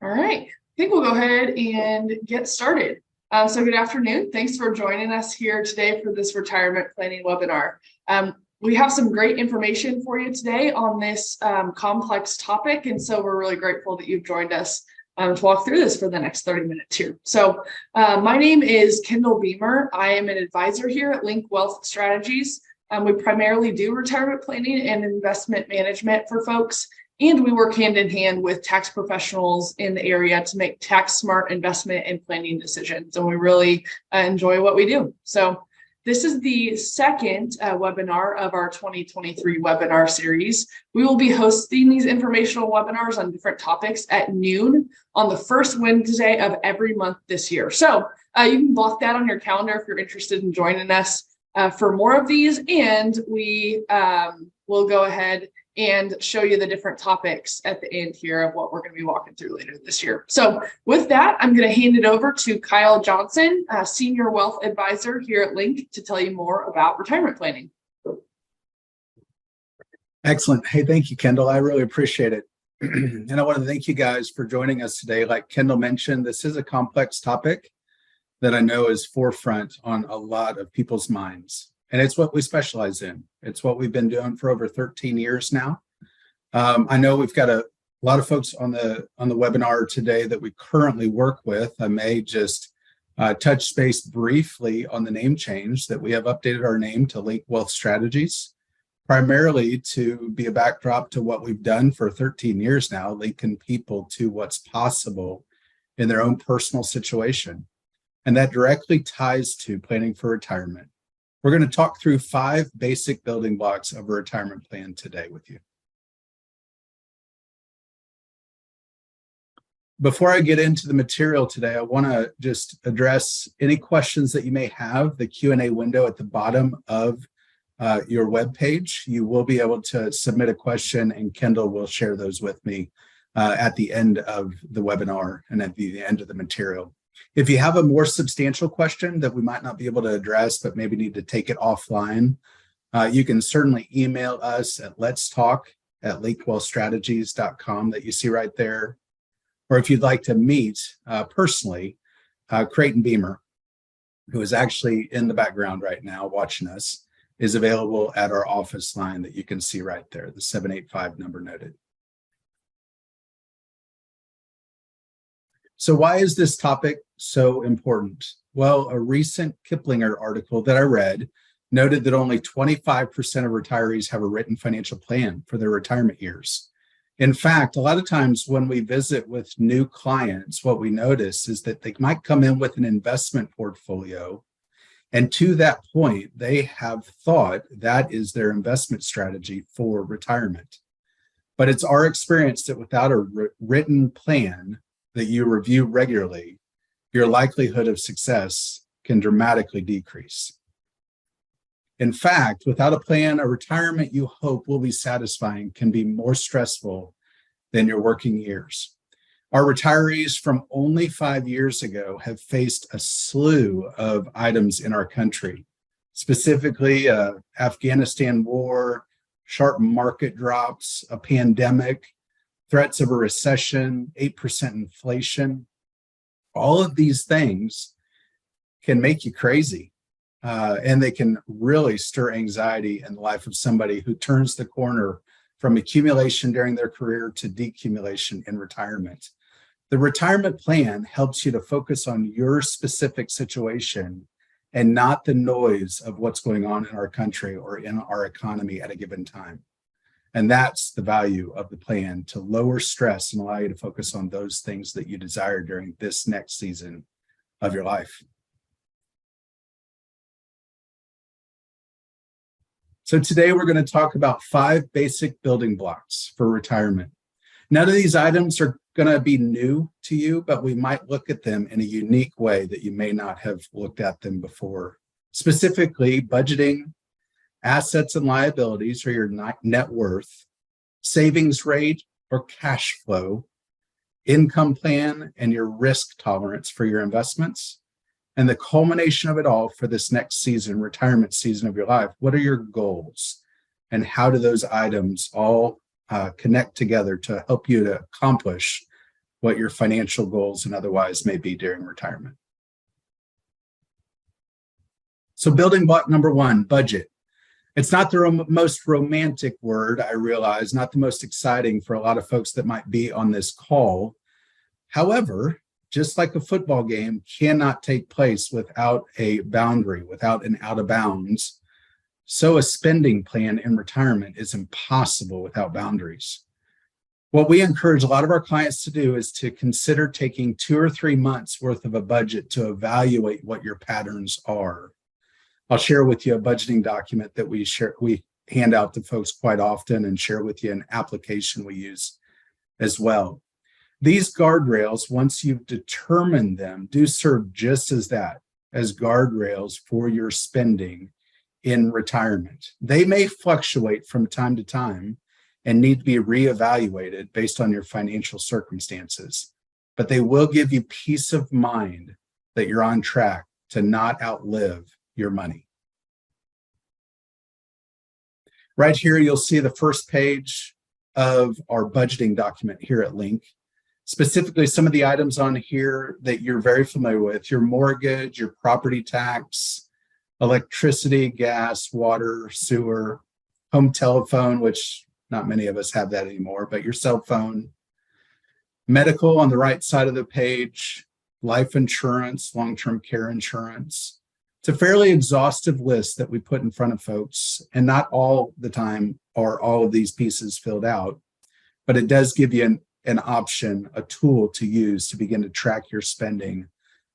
All right, I think we'll go ahead and get started. So good afternoon. Thanks for joining us here today for this retirement planning webinar. We have some great information for you today on this complex topic, and so we're really grateful that you've joined us to walk through this for the next 30 minutes here. So my name is Kendall Beamer. I am an advisor here at Link Wealth Strategies. We primarily do retirement planning and investment management for folks. And we work hand in hand with tax professionals in the area to make tax smart investment and planning decisions. And we really enjoy what we do. So this is the second webinar of our 2023 webinar series. We will be hosting these informational webinars on different topics at noon on the first Wednesday of every month this year. So you can block that on your calendar if you're interested in joining us for more of these. And we will go ahead and show you the different topics at the end here of what we're going to be walking through later this year. So with that, I'm going to hand it over to Kyle Johnson, Senior Wealth Advisor here at Link, to tell you more about retirement planning. Excellent. Hey, thank you, Kendall. I really appreciate it. And I want to thank you guys for joining us today. Like Kendall mentioned, this is a complex topic that I know is forefront on a lot of people's minds. And it's what we specialize in. It's what we've been doing for over 13 years now. I know we've got a lot of folks on the webinar today that we currently work with. I may just touch base briefly on the name change, that we have updated our name to Link Wealth Strategies, primarily to be a backdrop to what we've done for 13 years now, linking people to what's possible in their own personal situation. And that directly ties to planning for retirement. We're going to talk through 5 basic building blocks of a retirement plan today with you. Before I get into the material today, I want to just address any questions that you may have. The Q&A window at the bottom of your web page, you will be able to submit a question, and Kendall will share those with me at the end of the webinar and at the end of the material. If you have a more substantial question that we might not be able to address, but maybe need to take it offline, you can certainly email us at letstalk@linkwealthstrategies.com that you see right there. Or if you'd like to meet personally, Creighton Beamer, who is actually in the background right now watching us, is available at our office line that you can see right there, the 785 number noted. So why is this topic so important? Well, a recent Kiplinger article that I read noted that only 25% of retirees have a written financial plan for their retirement years. In fact, a lot of times when we visit with new clients, what we notice is that they might come in with an investment portfolio, and to that point, they have thought that is their investment strategy for retirement. But it's our experience that without a written plan that you review regularly, your likelihood of success can dramatically decrease. In fact, without a plan, a retirement you hope will be satisfying can be more stressful than your working years. Our retirees from only 5 years ago have faced a slew of items in our country, specifically Afghanistan war, sharp market drops, a pandemic, threats of a recession, 8% inflation. All of these things can make you crazy, and they can really stir anxiety in the life of somebody who turns the corner from accumulation during their career to decumulation in retirement. The retirement plan helps you to focus on your specific situation and not the noise of what's going on in our country or in our economy at a given time. And that's the value of the plan, to lower stress and allow you to focus on those things that you desire during this next season of your life. So today we're going to talk about 5 basic building blocks for retirement. None of these items are going to be new to you, but we might look at them in a unique way that you may not have looked at them before. Specifically, budgeting, assets and liabilities, or your net worth, savings rate or cash flow, income plan, and your risk tolerance for your investments, and the culmination of it all for this next season, retirement season of your life. What are your goals, and how do those items all connect together to help you to accomplish what your financial goals and otherwise may be during retirement. So building block number one, budget. It's not the most romantic word, I realize, not the most exciting for a lot of folks that might be on this call. However, just like a football game cannot take place without a boundary, without an out of bounds, so a spending plan in retirement is impossible without boundaries. What we encourage a lot of our clients to do is to consider taking 2 or 3 months worth of a budget to evaluate what your patterns are. I'll share with you a budgeting document that we hand out to folks quite often, and share with you an application we use as well. These guardrails, once you've determined them, do serve just as that, as guardrails for your spending in retirement. They may fluctuate from time to time and need to be reevaluated based on your financial circumstances, but they will give you peace of mind that you're on track to not outlive your money. Right here, you'll see the first page of our budgeting document here at Link. Specifically, some of the items on here that you're very familiar with: your mortgage, your property tax, electricity, gas, water, sewer, home telephone, which not many of us have that anymore, but your cell phone, medical on the right side of the page, life insurance, long-term care insurance. It's a fairly exhaustive list that we put in front of folks, and not all the time are all of these pieces filled out, but it does give you an option, a tool to use to begin to track your spending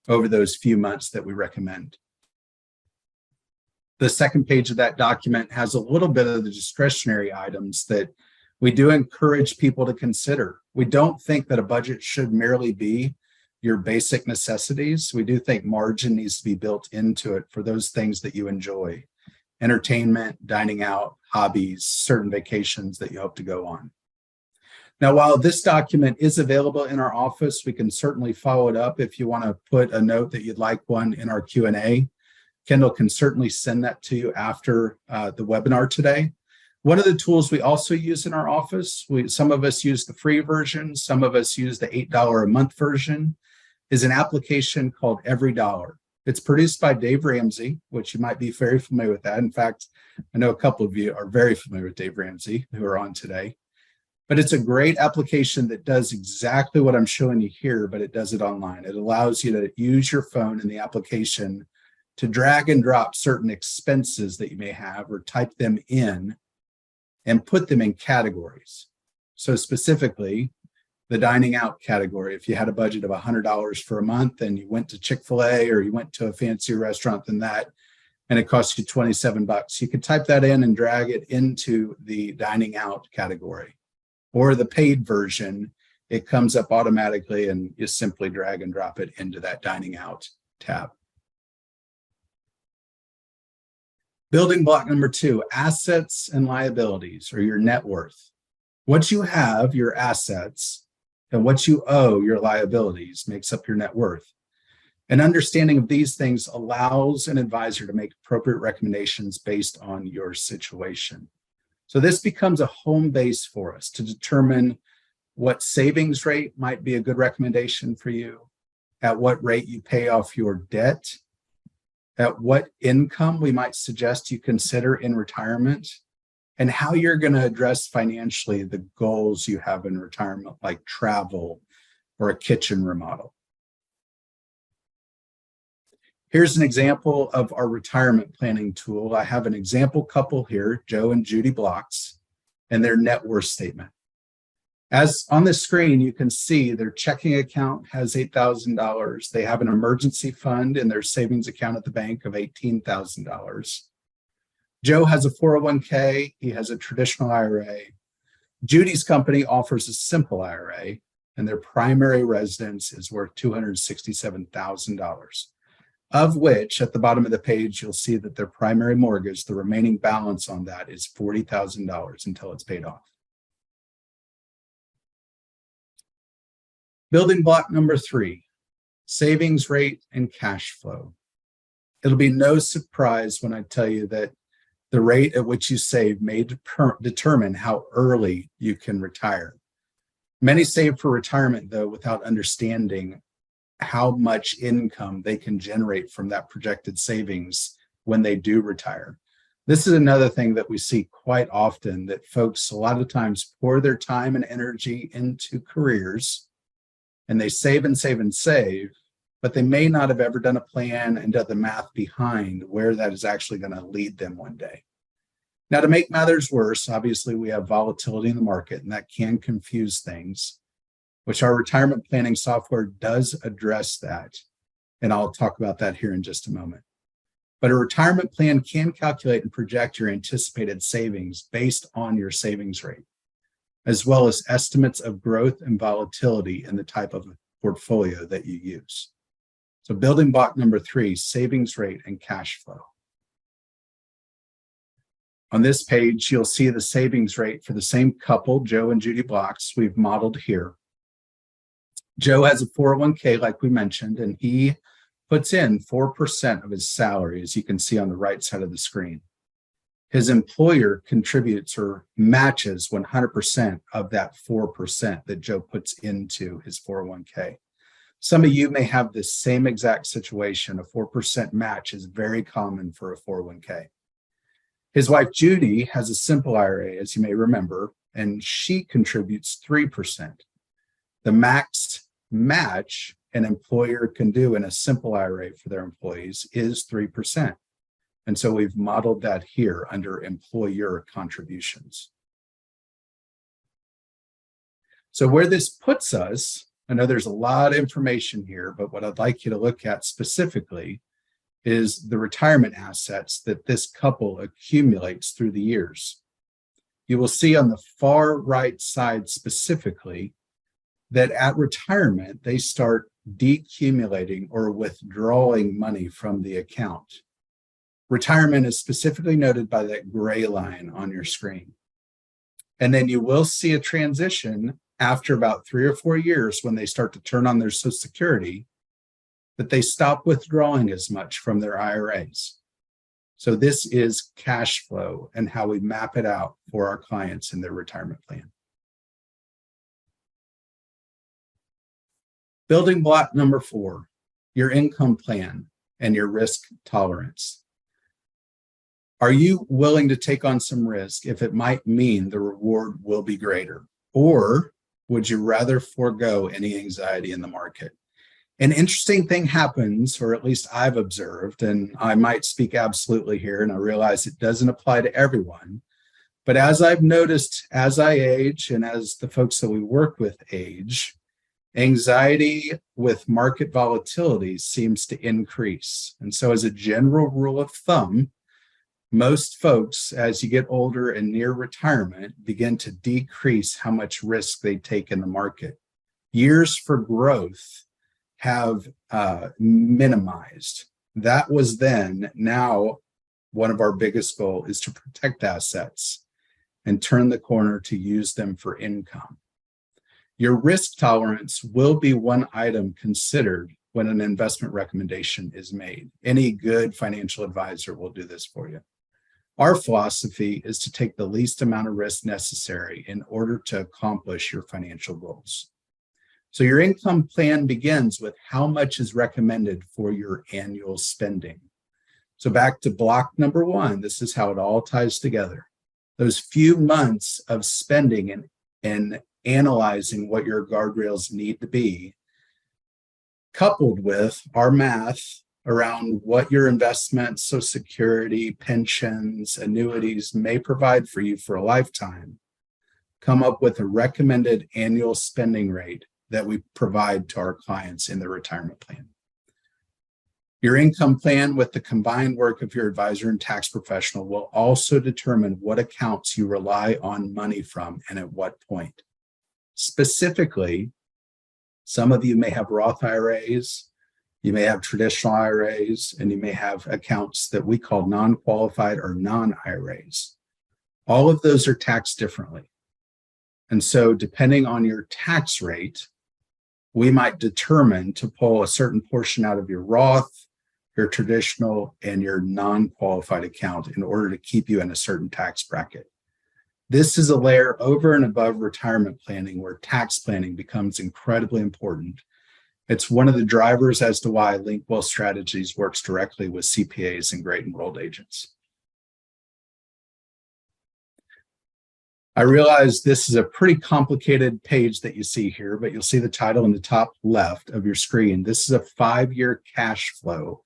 over those few months that we recommend. The second page of that document has a little bit of the discretionary items that we do encourage people to consider. We don't think that a budget should merely be your basic necessities. We do think margin needs to be built into it for those things that you enjoy: entertainment, dining out, hobbies, certain vacations that you hope to go on. Now, while this document is available in our office, we can certainly follow it up if you want to put a note that you'd like one in our Q&A. Kendall can certainly send that to you after the webinar today. One of the tools we also use in our office, some of us use the free version, some of us use the $8 a month version, is an application called Every Dollar. It's produced by Dave Ramsey, which you might be very familiar with that. In fact, I know a couple of you are very familiar with Dave Ramsey who are on today. But it's a great application that does exactly what I'm showing you here, but it does it online. It allows you to use your phone in the application to drag and drop certain expenses that you may have, or type them in and put them in categories. So specifically, the dining out category, if you had a budget of $100 for a month and you went to Chick-fil-A or you went to a fancier restaurant than that, and it cost you $27, you could type that in and drag it into the dining out category. Or the paid version, it comes up automatically and you simply drag and drop it into that dining out tab. Building block number 2, assets and liabilities, or your net worth. What you have, your assets, and what you owe, your liabilities, makes up your net worth. An understanding of these things allows an advisor to make appropriate recommendations based on your situation. So this becomes a home base for us to determine what savings rate might be a good recommendation for you, at what rate you pay off your debt, at what income we might suggest you consider in retirement, and how you're going to address financially the goals you have in retirement, like travel or a kitchen remodel. Here's an example of our retirement planning tool. I have an example couple here, Joe and Judy Blocks, and their net worth statement. As on the screen, you can see their checking account has $8,000. They have an emergency fund in their savings account at the bank of $18,000. Joe has a 401k. He has a traditional IRA. Judy's company offers a simple IRA, and their primary residence is worth $267,000. Of which, at the bottom of the page, you'll see that their primary mortgage, the remaining balance on that, is $40,000 until it's paid off. Building block number 3, savings rate and cash flow. It'll be no surprise when I tell you that the rate at which you save may determine how early you can retire. Many save for retirement, though, without understanding how much income they can generate from that projected savings when they do retire. This is another thing that we see quite often, that folks a lot of times pour their time and energy into careers, and they save and save and save, but they may not have ever done a plan and done the math behind where that is actually going to lead them one day. Now, to make matters worse, obviously we have volatility in the market, and that can confuse things, which our retirement planning software does address that. And I'll talk about that here in just a moment. But a retirement plan can calculate and project your anticipated savings based on your savings rate, as well as estimates of growth and volatility in the type of portfolio that you use. So building block number 3, savings rate and cash flow. On this page, you'll see the savings rate for the same couple, Joe and Judy Blocks, we've modeled here. Joe has a 401k, like we mentioned, and he puts in 4% of his salary, as you can see on the right side of the screen. His employer contributes or matches 100% of that 4% that Joe puts into his 401k. Some of you may have the same exact situation. A 4% match is very common for a 401k. His wife, Judy, has a simple IRA, as you may remember, and she contributes 3%. The max match an employer can do in a simple IRA for their employees is 3%. And so we've modeled that here under employer contributions. So where this puts us, I know there's a lot of information here, but what I'd like you to look at specifically is the retirement assets that this couple accumulates through the years. You will see on the far right side specifically that at retirement, they start decumulating or withdrawing money from the account. Retirement is specifically noted by that gray line on your screen. And then you will see a transition after about 3 or 4 years when they start to turn on their Social Security, that they stop withdrawing as much from their IRAs. So this is cash flow and how we map it out for our clients in their retirement plan. Building block number 4, your income plan and your risk tolerance. Are you willing to take on some risk if it might mean the reward will be greater? Or would you rather forego any anxiety in the market? An interesting thing happens, or at least I've observed, and I might speak absolutely here, and I realize it doesn't apply to everyone. But as I've noticed, as I age and as the folks that we work with age, anxiety with market volatility seems to increase. And so as a general rule of thumb, most folks, as you get older and near retirement, begin to decrease how much risk they take in the market. Years for growth have minimized. That was then. Now, one of our biggest goals is to protect assets and turn the corner to use them for income. Your risk tolerance will be one item considered when an investment recommendation is made. Any good financial advisor will do this for you. Our philosophy is to take the least amount of risk necessary in order to accomplish your financial goals. So your income plan begins with how much is recommended for your annual spending. So back to block number 1, this is how it all ties together. Those few months of spending and analyzing what your guardrails need to be, coupled with our math around what your investments, Social Security, pensions, annuities may provide for you for a lifetime, come up with a recommended annual spending rate that we provide to our clients in their retirement plan. Your income plan with the combined work of your advisor and tax professional will also determine what accounts you rely on money from and at what point. Specifically, some of you may have Roth IRAs, you may have traditional IRAs, and you may have accounts that we call non-qualified or non-IRAs. All of those are taxed differently. And so depending on your tax rate, we might determine to pull a certain portion out of your Roth, your traditional, and your non-qualified account in order to keep you in a certain tax bracket. This is a layer over and above retirement planning where tax planning becomes incredibly important. It's one of the drivers as to why Link Wealth Strategies works directly with CPAs and great enrolled agents. I realize this is a pretty complicated page that you see here, but you'll see the title in the top left of your screen. This is a 5-year cash flow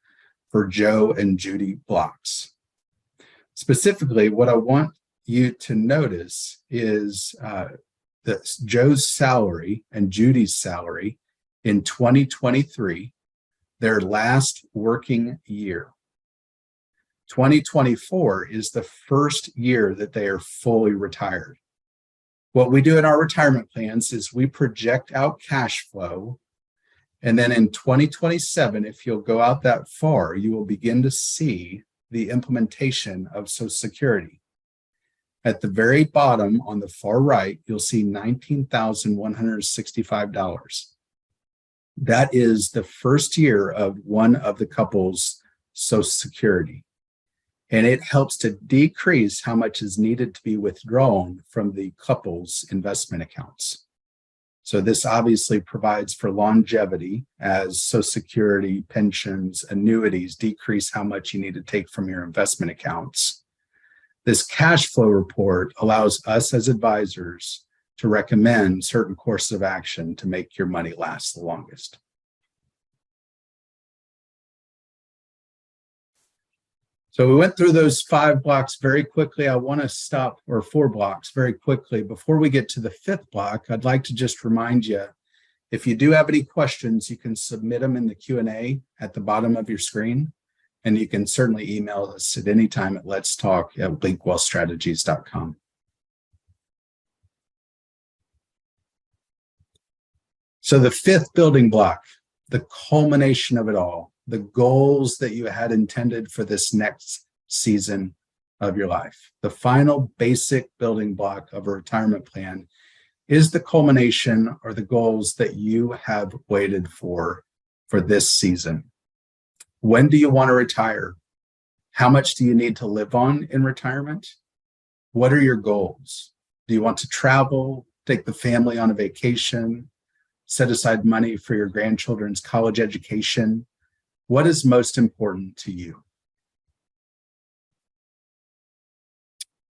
for Joe and Judy blocks. Specifically, what I want you to notice is Joe's salary and Judy's salary in 2023, their last working year. 2024 is the first year that they are fully retired. What we do in our retirement plans is we project out cash flow. And then in 2027, if you'll go out that far, you will begin to see the implementation of Social Security. At the very bottom on the far right, you'll see $19,165. That is the first year of one of the couple's Social Security. And it helps to decrease how much is needed to be withdrawn from the couple's investment accounts. So this obviously provides for longevity as Social Security, pensions, annuities decrease how much you need to take from your investment accounts. This cash flow report allows us as advisors to recommend certain courses of action to make your money last the longest. So we went through those 5 blocks very quickly. I want to stop, or 4 blocks very quickly. Before we get to the 5th block, I'd like to just remind you, if you do have any questions, you can submit them in the Q&A at the bottom of your screen. And you can certainly email us at any time at letstalk@linkwealthstrategies.com. So the 5th building block, the culmination of it all, the goals that you had intended for this next season of your life. The final basic building block of a retirement plan is the culmination or the goals that you have waited for this season. When do you want to retire? How much do you need to live on in retirement? What are your goals? Do you want to travel, take the family on a vacation, set aside money for your grandchildren's college education? What is most important to you?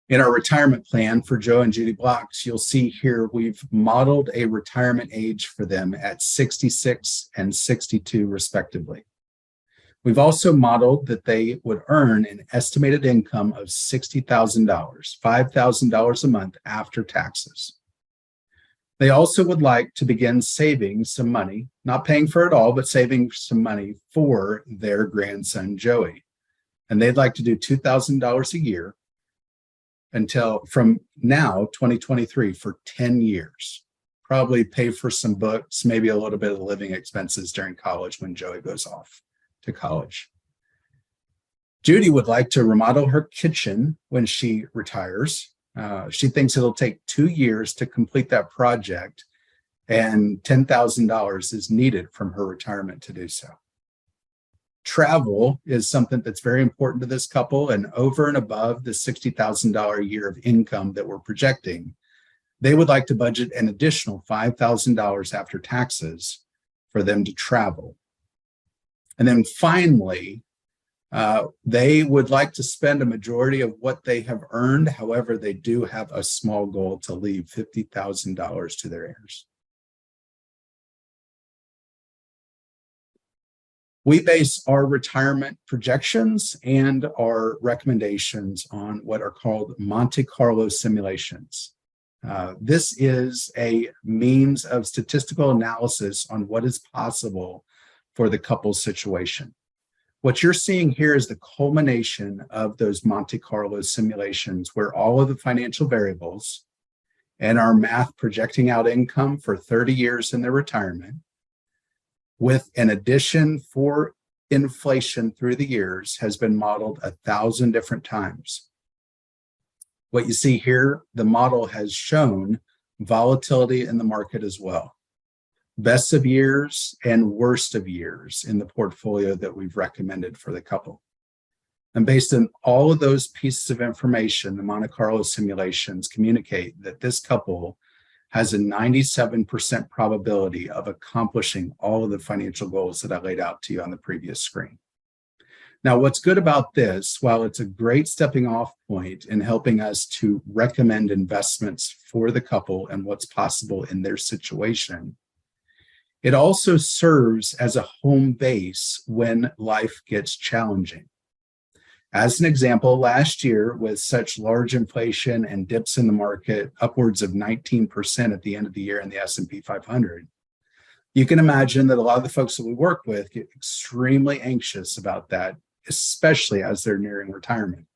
In our retirement plan for Joe and Judy blocks, you'll see here we've modeled a retirement age for them at 66 and 62 respectively. We've also modeled that they would earn an estimated income of $60,000, $5,000 a month after taxes. They also would like to begin saving some money, not paying for it all, but saving some money for their grandson, Joey. And they'd like to do $2,000 a year until from now, 2023, for 10 years. Probably pay for some books, maybe a little bit of living expenses during college when Joey goes off to college. Judy would like to remodel her kitchen when she retires. She thinks it'll take 2 years to complete that project, and $10,000 is needed from her retirement to do so. Travel is something that's very important to this couple, and over and above the $60,000 a year of income that we're projecting, they would like to budget an additional $5,000 after taxes for them to travel. And then finally, they would like to spend a majority of what they have earned. However, they do have a small goal to leave $50,000 to their heirs. We base our retirement projections and our recommendations on what are called Monte Carlo simulations. This is a means of statistical analysis on what is possible for the couple's situation. What you're seeing here is the culmination of those Monte Carlo simulations where all of the financial variables and our math projecting out income for 30 years in their retirement with an addition for inflation through the years has been modeled 1,000 different times. What you see here, the model has shown volatility in the market as well. Best of years and worst of years in the portfolio that we've recommended for the couple. And based on all of those pieces of information, the Monte Carlo simulations communicate that this couple has a 97% probability of accomplishing all of the financial goals that I laid out to you on the previous screen. Now, what's good about this, while it's a great stepping off point in helping us to recommend investments for the couple and what's possible in their situation, it also serves as a home base when life gets challenging. As an example, last year, with such large inflation and dips in the market, upwards of 19% at the end of the year in the S&P 500, you can imagine that a lot of the folks that we work with get extremely anxious about that, especially as they're nearing retirement.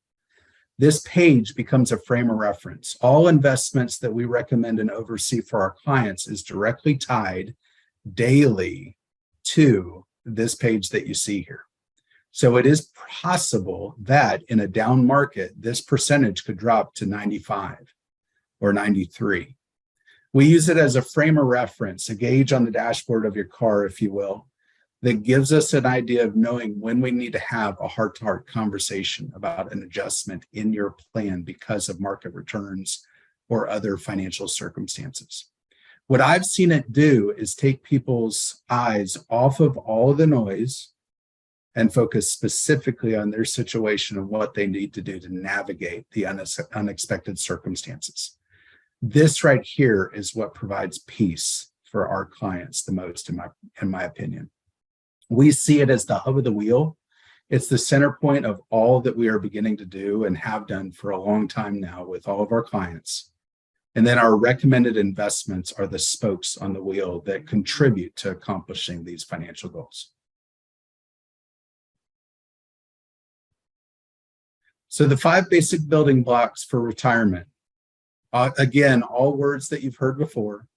This page becomes a frame of reference. All investments that we recommend and oversee for our clients is directly tied daily to this page that you see here. So it is possible that in a down market, this percentage could drop to 95 or 93. We use it as a frame of reference, a gauge on the dashboard of your car, if you will, that gives us an idea of knowing when we need to have a heart-to-heart conversation about an adjustment in your plan because of market returns or other financial circumstances. What I've seen it do is take people's eyes off of all of the noise and focus specifically on their situation and what they need to do to navigate the unexpected circumstances. This right here is what provides peace for our clients the most, in my opinion. We see it as the hub of the wheel. It's the center point of all that we are beginning to do and have done for a long time now with all of our clients. And then our recommended investments are the spokes on the wheel that contribute to accomplishing these financial goals. So the 5 basic building blocks for retirement, again, all words that you've heard before.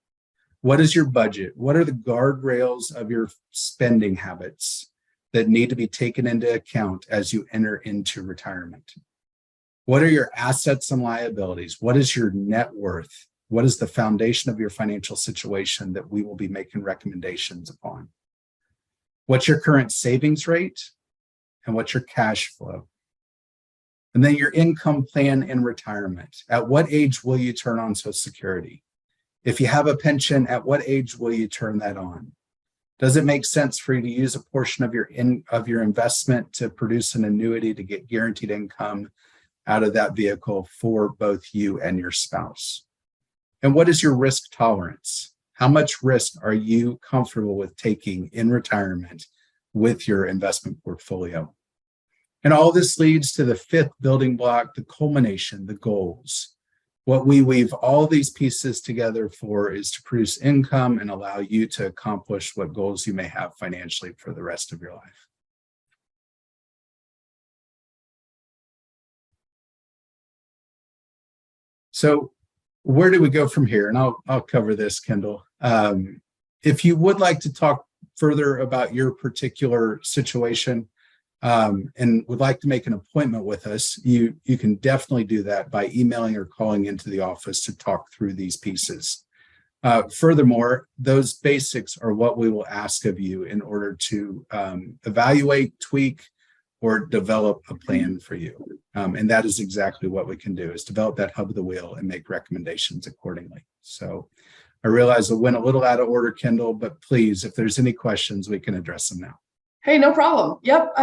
What is your budget? What are the guardrails of your spending habits that need to be taken into account as you enter into retirement? What are your assets and liabilities? What is your net worth? What is the foundation of your financial situation that we will be making recommendations upon? What's your current savings rate? And what's your cash flow? And then your income plan in retirement. At what age will you turn on Social Security? If you have a pension, at what age will you turn that on? Does it make sense for you to use a portion of your investment to produce an annuity to get guaranteed income out of that vehicle for both you and your spouse? And what is your risk tolerance? How much risk are you comfortable with taking in retirement with your investment portfolio? And all this leads to the 5th building block, the culmination, the goals. What we weave all these pieces together for is to produce income and allow you to accomplish what goals you may have financially for the rest of your life. So where do we go from here? And I'll cover this, Kendall. If you would like to talk further about your particular situation, and would like to make an appointment with us, you can definitely do that by emailing or calling into the office to talk through these pieces. Furthermore, those basics are what we will ask of you in order to evaluate, tweak, or develop a plan for you. And that is exactly what we can do, is develop that hub of the wheel and make recommendations accordingly. So I realize I went a little out of order, Kendall, but please, if there's any questions, we can address them now. Hey, no problem. Yep.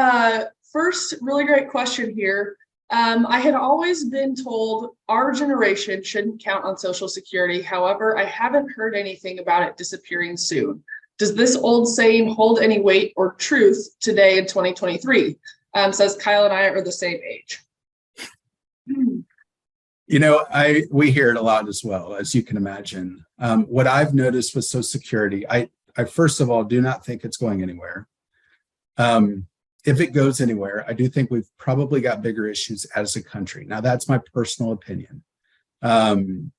First, really great question here. I had always been told our generation shouldn't count on Social Security. However, I haven't heard anything about it disappearing soon. Does this old saying hold any weight or truth today in 2023? Says Kyle and I are the same age. You know, we hear it a lot as well, as you can imagine. What I've noticed with Social Security, I first of all do not think it's going anywhere. If it goes anywhere, I do think we've probably got bigger issues as a country. Now, that's my personal opinion. The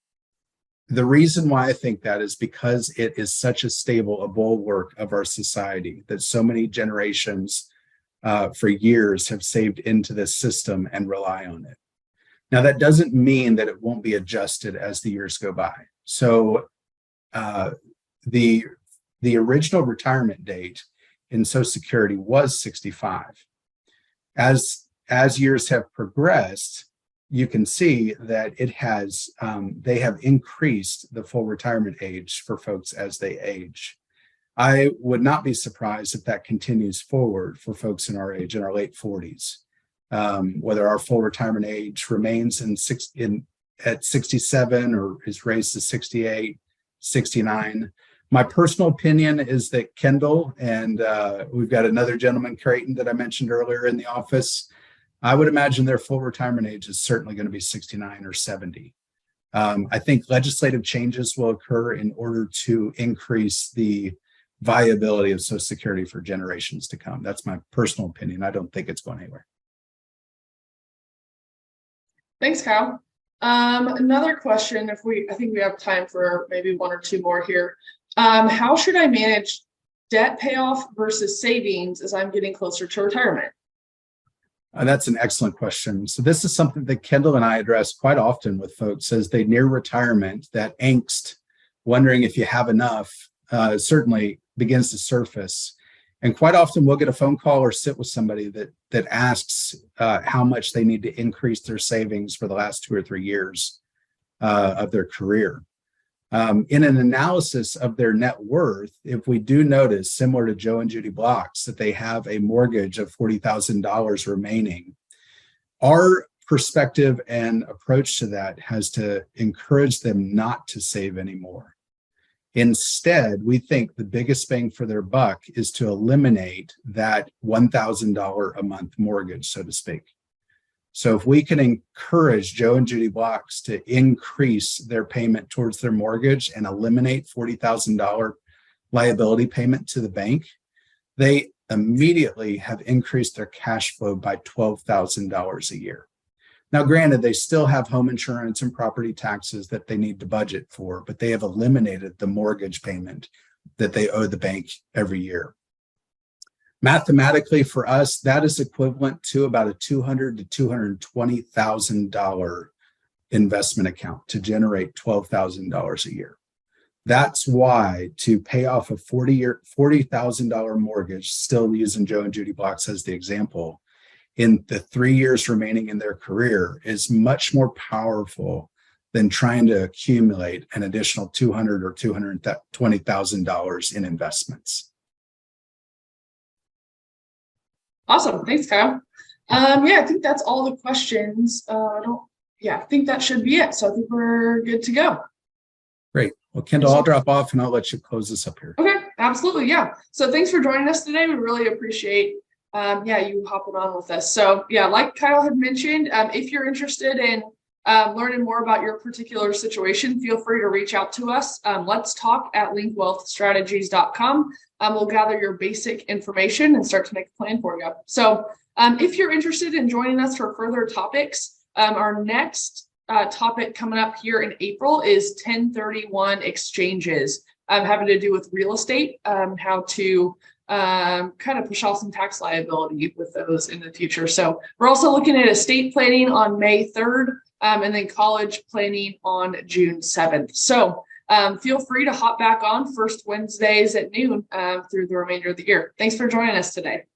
reason why I think that is because it is such a bulwark of our society that so many generations for years have saved into this system and rely on it. Now, that doesn't mean that it won't be adjusted as the years go by. So the original retirement date in Social Security was 65. As as years have progressed, you can see that they have increased the full retirement age for folks as they age. I would not be surprised if that continues forward for folks in our age, in our late 40s, whether our full retirement age remains at 67 or is raised to 68, 69. My personal opinion is that Kendall and we've got another gentleman, Creighton, that I mentioned earlier in the office. I would imagine their full retirement age is certainly going to be 69 or 70. I think legislative changes will occur in order to increase the viability of Social Security for generations to come. That's my personal opinion. I don't think it's going anywhere. Thanks, Kyle. Another question, I think we have time for maybe one or two more here. How should I manage debt payoff versus savings as I'm getting closer to retirement? That's an excellent question. So this is something that Kendall and I address quite often with folks as they near retirement. That angst, wondering if you have enough, certainly begins to surface. And quite often we'll get a phone call or sit with somebody that asks how much they need to increase their savings for the last 2 or 3 years of their career. In an analysis of their net worth, if we do notice, similar to Joe and Judy Block's, that they have a mortgage of $40,000 remaining, our perspective and approach to that has to encourage them not to save anymore. Instead, we think the biggest bang for their buck is to eliminate that $1,000 a month mortgage, so to speak. So if we can encourage Joe and Judy Block's to increase their payment towards their mortgage and eliminate $40,000 liability payment to the bank, they immediately have increased their cash flow by $12,000 a year. Now, granted, they still have home insurance and property taxes that they need to budget for, but they have eliminated the mortgage payment that they owe the bank every year. Mathematically, for us, that is equivalent to about a $200,000 to $220,000 investment account to generate $12,000 a year. That's why to pay off a $40,000 mortgage, still using Joe and Judy Block's as the example, in the 3 years remaining in their career is much more powerful than trying to accumulate an additional $200,000 or $220,000 in investments. Awesome. Thanks, Kyle. I think that's all the questions. I think that should be it. So I think we're good to go. Great. Well, Kendall, I'll drop off and I'll let you close this up here. Okay, absolutely. Yeah. So thanks for joining us today. We really appreciate you hopping on with us. So like Kyle had mentioned, if you're interested in learning more about your particular situation, feel free to reach out to us. Let's talk at linkwealthstrategies.com. We'll gather your basic information and start to make a plan for you. So if you're interested in joining us for further topics, our next topic coming up here in April is 1031 exchanges, having to do with real estate, how to kind of push off some tax liability with those in the future. So we're also looking at estate planning on May 3rd. And then college planning on June 7th. So feel free to hop back on first Wednesdays at noon through the remainder of the year. Thanks for joining us today.